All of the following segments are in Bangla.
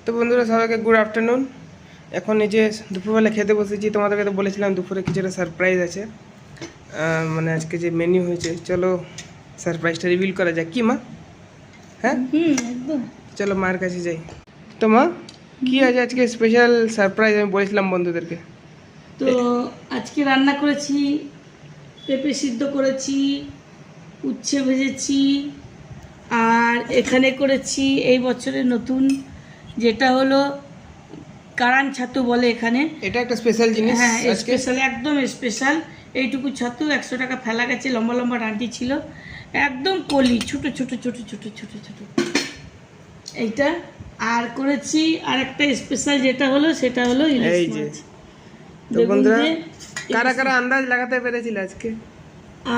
তো বন্ধুরা সবাইকে গুড আফটারনুন। এখন এই যে দুপুরবেলা খেতে বসেছি, তোমাদেরকে তো বলেছিলাম দুপুরে কিছুটা সারপ্রাইজ আছে। মানে আজকে যে মেনু হয়েছে, চলো সারপ্রাইজটা রিভিল করা যাক। কি মা? হ্যাঁ একদম। চলো মায়ের কাছে যাই। তো মা, কি আছে আজকে স্পেশাল সারপ্রাইজ? আমি বলেছিলাম বন্ধুদেরকে। তো আজকে রান্না করেছি, পেঁপে সিদ্ধ করেছি, উচ্ছে ভেজেছি, আর এখানে করেছি এই বছরের নতুন, যেটা হলো কারান ছাতু বলে এখানে। এটা একটা স্পেশাল জিনিস। হ্যাঁ আজকে স্পেশাল, একদম স্পেশাল। এইটুকু ছাতু 100 টাকা ফেলা গেছে, লম্বা লম্বা ডাঁটি ছিল, একদম কলি, ছোট ছোট ছোট ছোট ছোট ছোট এইটা। আর করেছি আর একটা স্পেশাল, যেটা হলো সেটা হলো ইলিশ এই যে। মাছ। তো বন্ধুরা, কারা কারা আন্দাজ লাগাতে পেরেছিল আজকে?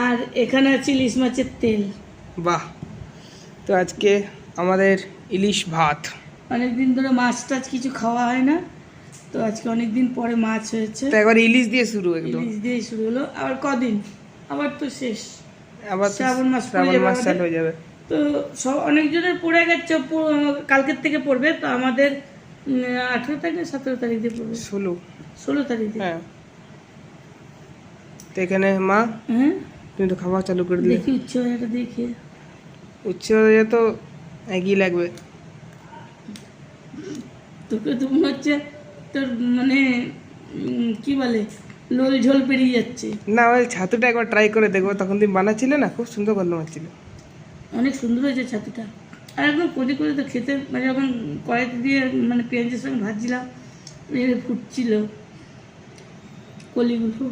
আর এখানে আছে ইলিশ মাছের তেল। বাহ! তো আজকে আমাদের ইলিশ ভাত। অনেকদিন ধরে মাছ টাছ কিছু খাওয়া হয় না, তো আজকে অনেকদিন পরে মাছ হয়েছে। তো একবার ইলিশ দিয়ে শুরু, একদম ইলিশ দিয়ে শুরু হলো, আবার কদিন, আবার তো শেষ, আবার শ্রাবণ মাস পড়ে শ্রাবণ যাবে মাস আমাদের। চালু হয়ে যাবে। তো সব অনেকজনের পড়ে গেছে, কালকের থেকে পড়বে। তো আমাদের 18 তারিখ না 17 তারিখ দিয়ে পড়বে, 16 তারিখ দিয়ে। হ্যাঁ। তো এখানে মা, হ্যাঁ তুমি তো খাওয়া চালু করে দিলে। দেখি উচ্চ এটা দেখে উচ্ছে হয়ে তো একই লাগবে। তোকে তো মনে হচ্ছে তোর মানে কি বলে, লোল ঝোল পেরিয়ে যাচ্ছে। না, ওই ছাতুটা একবার ট্রাই করে দেখবো। তখন তুমি বানাচ্ছিলে না, খুব সুন্দর গন্ধ হচ্ছিল। অনেক সুন্দর হয়েছে ছাতুটা, আর একদম কচি করে তো খেতে, মানে যখন কড়াইতে দিয়ে মানে পেঁয়াজের সঙ্গে ভাজছিলাম, ফুটছিল কলিগুলো।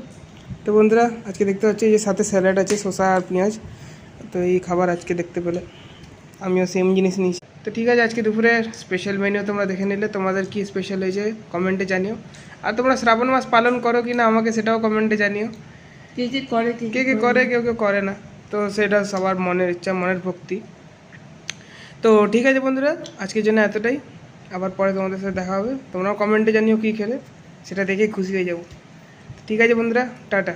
তো বন্ধুরা, আজকে দেখতে পাচ্ছি যে সাথে স্যালাড আছে, শসা আর পেঁয়াজ। তো এই খাবার আজকে দেখতে পেলে আমিও সেম জিনিস নিয়েছি। তো ঠিক আছে, আজকে দুপুরের স্পেশাল মেনু তোমরা দেখে নিলে। তোমাদের কি স্পেশাল হয়েছে কমেন্টে জানিও। আর তোমরা শ্রাবণ মাস পালন করো কি না আমাকে সেটাও কমেন্টে জানিও। কে কে করে, কে কে করে, কেউ কেউ করে না। তো সেটা সবার মনের ইচ্ছা, মনের ভক্তি। তো ঠিক আছে বন্ধুরা, আজকের জন্য এতটাই। আবার পরে তোমাদের সাথে দেখা হবে। তোমরাও কমেন্টে জানিও কী খেলে, সেটা দেখে খুশি হয়ে যাবো। ঠিক আছে বন্ধুরা, টাটা।